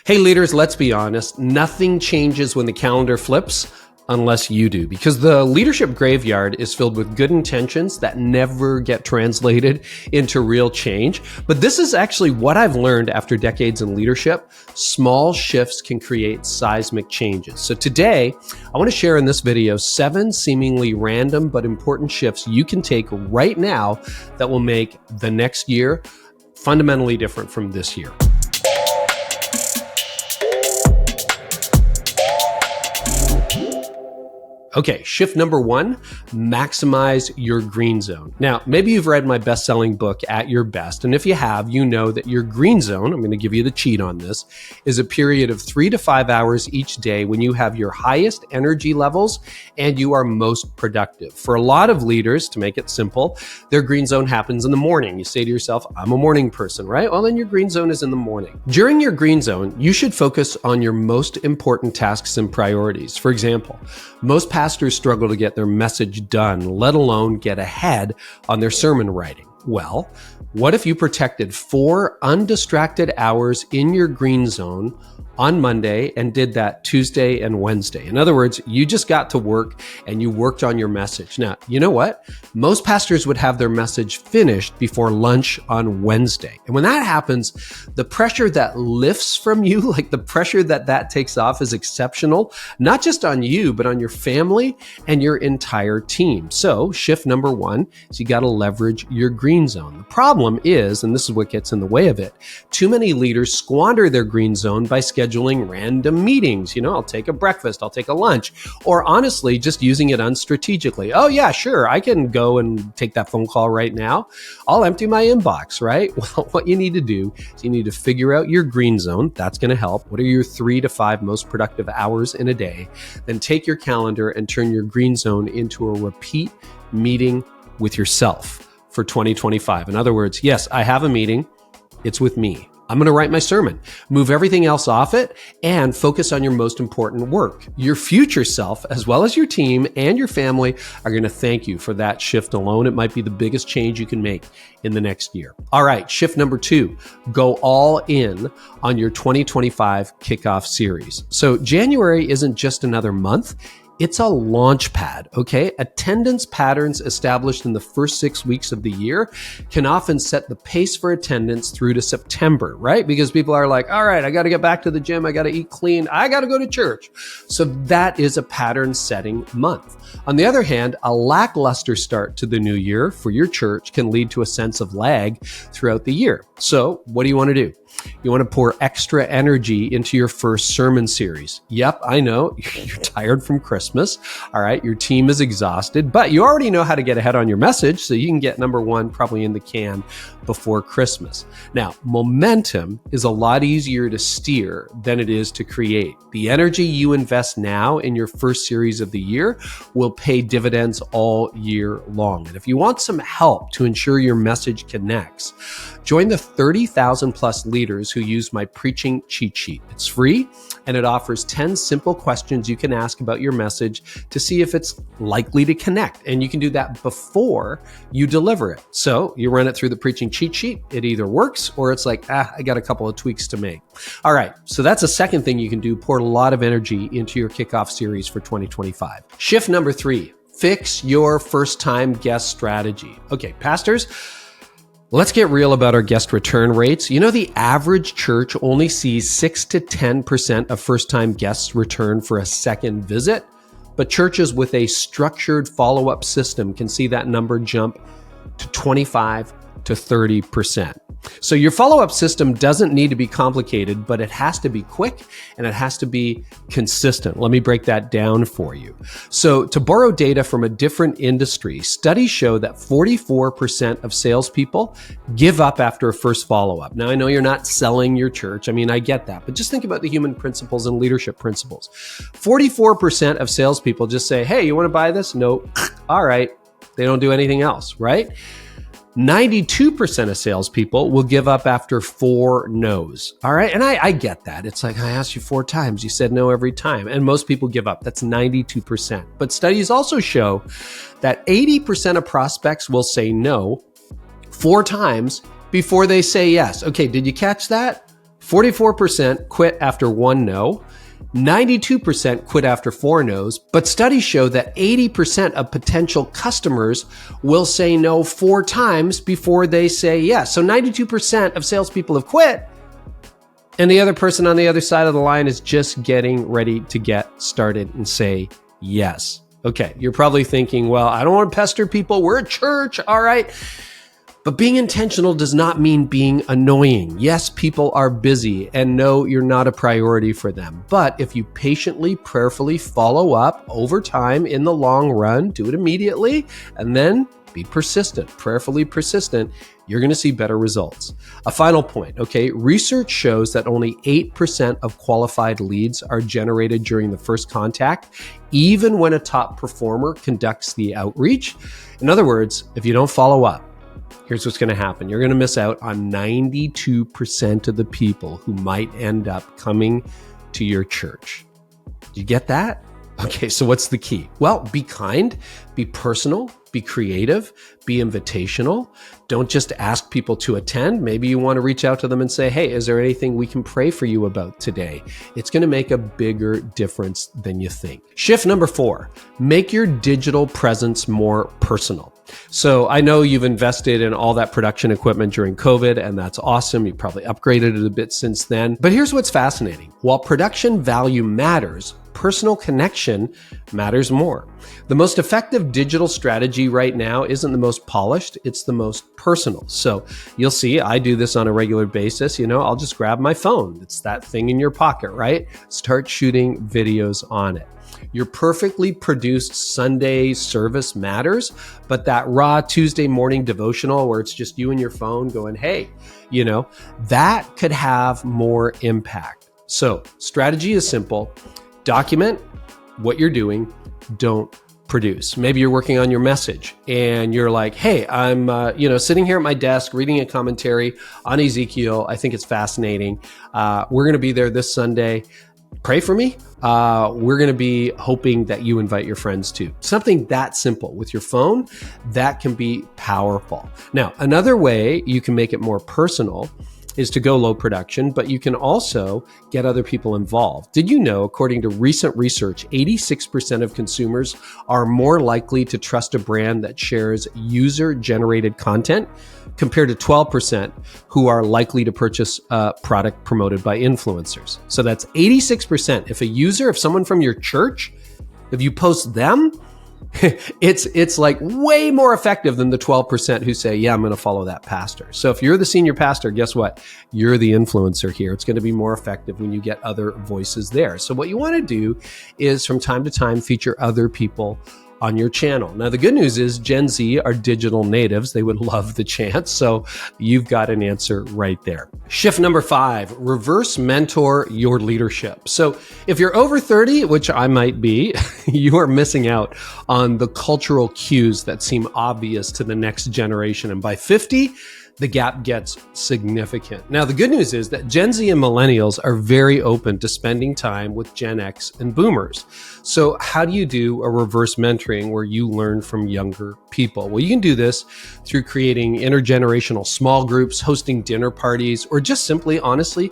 Hey leaders, let's be honest. Nothing changes when the calendar flips unless you do, because the leadership graveyard is filled with good intentions that never get translated into real change. But this is actually what I've learned after decades in leadership. Small shifts can create seismic changes. So today, I want to share in this video 7 seemingly random but important shifts you can take right now that will make the next year fundamentally different from this year. Okay, shift number 1, maximize your green zone. Now, maybe you've read my best-selling book, At Your Best, and if you have, you know that your green zone, I'm going to give you the cheat on this, is a period of 3 to 5 hours each day when you have your highest energy levels and you are most productive. For a lot of leaders, to make it simple, their green zone happens in the morning. You say to yourself, I'm a morning person, right? Well, then your green zone is in the morning. During your green zone, you should focus on your most important tasks and priorities. For example, most pastors struggle to get their message done, let alone get ahead on their sermon writing. Well, what if you protected 4 undistracted hours in your green zone on Monday and did that Tuesday and Wednesday? In other words, you just got to work and you worked on your message. Now, you know what? Most pastors would have their message finished before lunch on Wednesday. And when that happens, the pressure that lifts from you, like the pressure that takes off, is exceptional, not just on you, but on your family and your entire team. So shift number 1 is you got to leverage your green zone. The problem is, and this is what gets in the way of it, too many leaders squander their green zone by scheduling random meetings. I'll take a breakfast, I'll take a lunch, or honestly, just using it unstrategically. Oh yeah, sure, I can go and take that phone call right now. I'll empty my inbox, right? Well, what you need to do is you need to figure out your green zone. That's going to help. What are your 3 to 5 most productive hours in a day? Then take your calendar and turn your green zone into a repeat meeting with yourself for 2025. In other words, yes, I have a meeting. It's with me. I'm going to write my sermon, move everything else off it, and focus on your most important work. Your future self, as well as your team and your family, are going to thank you for that shift alone. It might be the biggest change you can make in the next year. All right, shift number 2, go all in on your 2025 Kickoff series. So January isn't just another month. It's a launch pad, okay? Attendance patterns established in the first 6 weeks of the year can often set the pace for attendance through to September, right? Because people are like, all right, I got to get back to the gym. I got to eat clean. I got to go to church. So that is a pattern setting month. On the other hand, a lackluster start to the new year for your church can lead to a sense of lag throughout the year. So what do you want to do? You want to pour extra energy into your first sermon series. Yep, I know you're tired from Christmas. All right, your team is exhausted, but you already know how to get ahead on your message, so you can get number 1 probably in the can before Christmas. Now, momentum is a lot easier to steer than it is to create. The energy you invest now in your first series of the year will pay dividends all year long. And if you want some help to ensure your message connects, join the 30,000 plus leaders who use my preaching cheat sheet. It's free and it offers 10 simple questions you can ask about your message to see if it's likely to connect. And you can do that before you deliver it. So you run it through the preaching cheat sheet. It either works or it's like, I got a couple of tweaks to make. All right. So that's a second thing you can do. Pour a lot of energy into your Kickoff series for 2025. Shift number 3, fix your first time guest strategy. Okay, pastors, let's get real about our guest return rates. The average church only sees 6 to 10% of first-time guests return for a second visit, but churches with a structured follow-up system can see that number jump to 25 to 30%. So your follow-up system doesn't need to be complicated, but it has to be quick and it has to be consistent. Let me break that down for you. So to borrow data from a different industry, studies show that 44% of salespeople give up after a first follow-up. Now, I know you're not selling your church. I get that, but just think about the human principles and leadership principles. 44% of salespeople just say, hey, you want to buy this? No. All right. They don't do anything else, right? 92% of salespeople will give up after 4 no's. All right. And I get that. It's like, I asked you 4 times. You said no every time. And most people give up. That's 92%. But studies also show that 80% of prospects will say no 4 times before they say yes. Okay. Did you catch that? 44% quit after one no. 92% quit after 4 no's, but studies show that 80% of potential customers will say no 4 times before they say yes. So 92% of salespeople have quit, and the other person on the other side of the line is just getting ready to get started and say yes. Okay, you're probably thinking, well, I don't want to pester people. We're a church, all right? But being intentional does not mean being annoying. Yes, people are busy, and no, you're not a priority for them. But if you patiently, prayerfully follow up over time in the long run, do it immediately, and then be persistent, prayerfully persistent, you're going to see better results. A final point, okay? Research shows that only 8% of qualified leads are generated during the first contact, even when a top performer conducts the outreach. In other words, if you don't follow up, here's what's going to happen. You're going to miss out on 92% of the people who might end up coming to your church. Do you get that? Okay, so what's the key? Well, be kind, be personal, be creative, be invitational. Don't just ask people to attend. Maybe you want to reach out to them and say, hey, is there anything we can pray for you about today? It's going to make a bigger difference than you think. Shift number 4, make your digital presence more personal. So I know you've invested in all that production equipment during COVID, and that's awesome. You probably upgraded it a bit since then. But here's what's fascinating. While production value matters, personal connection matters more. The most effective digital strategy right now isn't the most polished, it's the most personal. So you'll see, I do this on a regular basis. I'll just grab my phone. It's that thing in your pocket, right? Start shooting videos on it. Your perfectly produced Sunday service matters, but that raw Tuesday morning devotional where it's just you and your phone going, hey, that could have more impact. So strategy is simple. Document what you're doing. Don't produce. Maybe you're working on your message and you're like, hey, I'm sitting here at my desk reading a commentary on Ezekiel. I think it's fascinating. We're going to be there this Sunday. Pray for me. We're going to be hoping that you invite your friends too. Something that simple with your phone, that can be powerful. Now, another way you can make it more personal is to go low production, but you can also get other people involved. Did you know, according to recent research, 86% of consumers are more likely to trust a brand that shares user-generated content compared to 12% who are likely to purchase a product promoted by influencers. So that's 86%. If someone from your church, if you post them, it's like way more effective than the 12% who say, yeah, I'm going to follow that pastor. So if you're the senior pastor, guess what? You're the influencer here. It's going to be more effective when you get other voices there. So what you want to do is from time to time feature other people on your channel. Now, the good news is Gen Z are digital natives. They would love the chance. So you've got an answer right there. Shift number 5, reverse mentor your leadership. So if you're over 30, which I might be, you are missing out on the cultural cues that seem obvious to the next generation. And by 50, the gap gets significant. Now, the good news is that Gen Z and millennials are very open to spending time with Gen X and boomers. So how do you do a reverse mentoring where you learn from younger people? Well, you can do this through creating intergenerational small groups, hosting dinner parties, or just simply, honestly,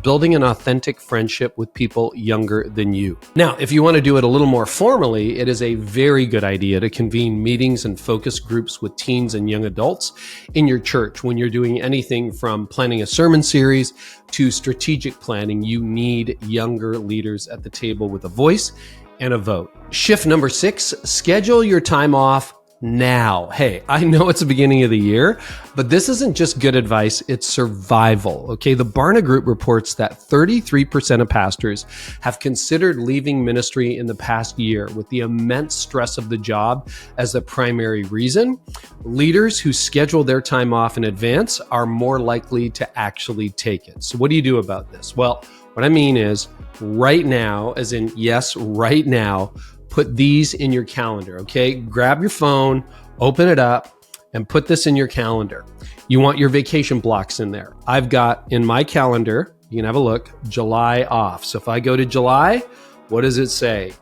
building an authentic friendship with people younger than you. Now, if you want to do it a little more formally, it is a very good idea to convene meetings and focus groups with teens and young adults in your church. When you're doing anything from planning a sermon series to strategic planning, you need younger leaders at the table with a voice and a vote. Shift number 6, schedule your time off now. Hey, I know it's the beginning of the year, but this isn't just good advice, it's survival. Okay, the Barna Group reports that 33% of pastors have considered leaving ministry in the past year with the immense stress of the job as the primary reason. Leaders who schedule their time off in advance are more likely to actually take it. So what do you do about this? Well, what I mean is right now, as in yes, right now, put these in your calendar, okay? Grab your phone, open it up, and put this in your calendar. You want your vacation blocks in there. I've got in my calendar, you can have a look, July off. So if I go to July, what does it say?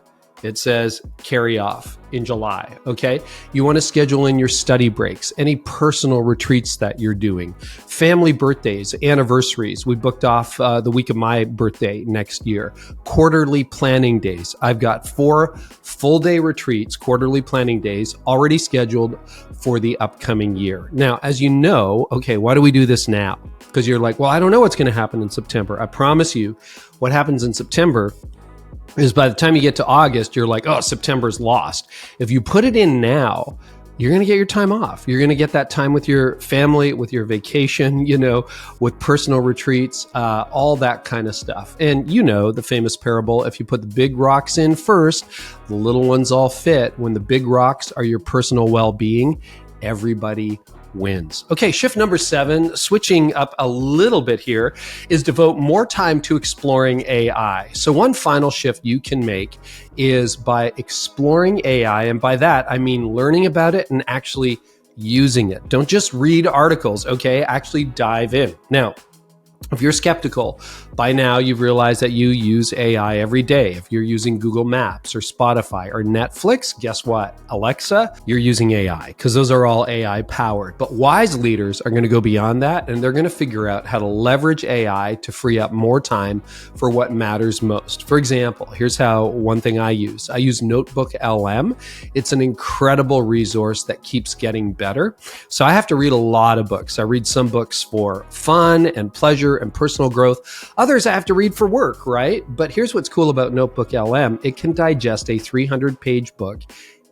it says carry off in July, okay? You want to schedule in your study breaks, any personal retreats that you're doing, family birthdays, anniversaries. We booked off the week of my birthday next year. Quarterly planning days. I've got 4 full-day retreats, quarterly planning days, already scheduled for the upcoming year. Now, as you know, okay, why do we do this now? Because you're like, well, I don't know what's going to happen in September. I promise you, what happens in September is by the time you get to August, you're like, oh, September's lost. If you put it in now, you're going to get your time off. You're going to get that time with your family, with your vacation, with personal retreats, all that kind of stuff. And the famous parable, if you put the big rocks in first, the little ones all fit. When the big rocks are your personal well-being, everybody wins. Okay, shift number 7, switching up a little bit here, is devote more time to exploring AI. So one final shift you can make is by exploring AI. And by that, I mean learning about it and actually using it. Don't just read articles, okay? Actually dive in. Now, if you're skeptical, by now you've realized that you use AI every day. If you're using Google Maps or Spotify or Netflix, guess what? Alexa, you're using AI because those are all AI powered. But wise leaders are going to go beyond that, and they're going to figure out how to leverage AI to free up more time for what matters most. For example, here's how one thing I use. I use NotebookLM. It's an incredible resource that keeps getting better. So I have to read a lot of books. I read some books for fun and pleasure and personal growth. Others I have to read for work, right? But here's what's cool about NotebookLM. It can digest a 300-page book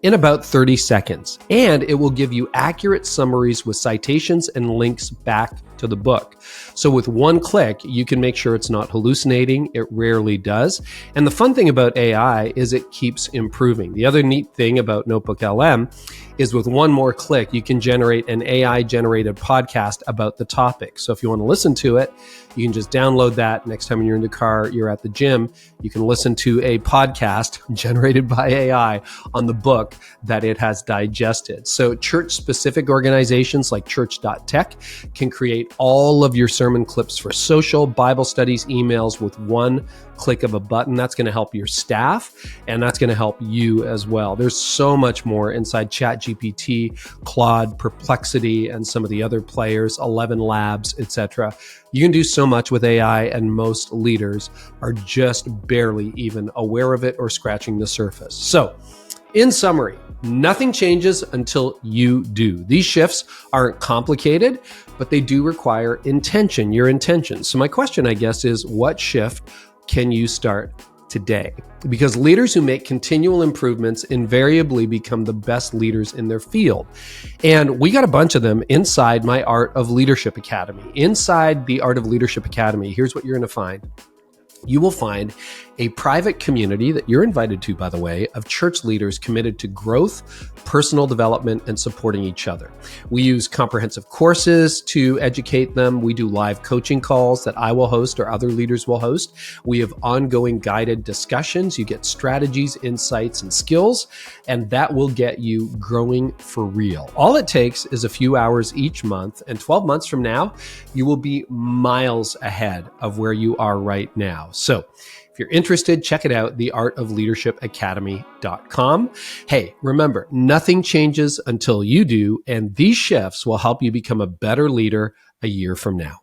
in about 30 seconds, and it will give you accurate summaries with citations and links back to the book. So with one click, you can make sure it's not hallucinating. It rarely does. And the fun thing about AI is it keeps improving. The other neat thing about NotebookLM is with one more click, you can generate an AI-generated podcast about the topic. So if you want to listen to it, you can just download that. Next time you're in the car, you're at the gym, you can listen to a podcast generated by AI on the book that it has digested. So church-specific organizations like Church.Tech can create all of your sermon clips for social, Bible studies, emails with one click of a button. That's going to help your staff, and that's going to help you as well. There's so much more inside ChatGPT, Claude, Perplexity, and some of the other players, 11 Labs, etc. You can do so much with AI, and most leaders are just barely even aware of it or scratching the surface. So, in summary, nothing changes until you do. These shifts aren't complicated, but they do require intention, your intention. So my question, I guess, is what shift can you start today? Because leaders who make continual improvements invariably become the best leaders in their field. And we got a bunch of them inside my Art of Leadership Academy. Inside the Art of Leadership Academy, here's what you're going to find. You will find a private community that you're invited to, by the way, of church leaders committed to growth, personal development, and supporting each other. We use comprehensive courses to educate them. We do live coaching calls that I will host or other leaders will host. We have ongoing guided discussions. You get strategies, insights, and skills, and that will get you growing for real. All it takes is a few hours each month, and 12 months from now, you will be miles ahead of where you are right now. So if you're interested, check it out, theartofleadershipacademy.com. Hey, remember, nothing changes until you do, and these shifts will help you become a better leader a year from now.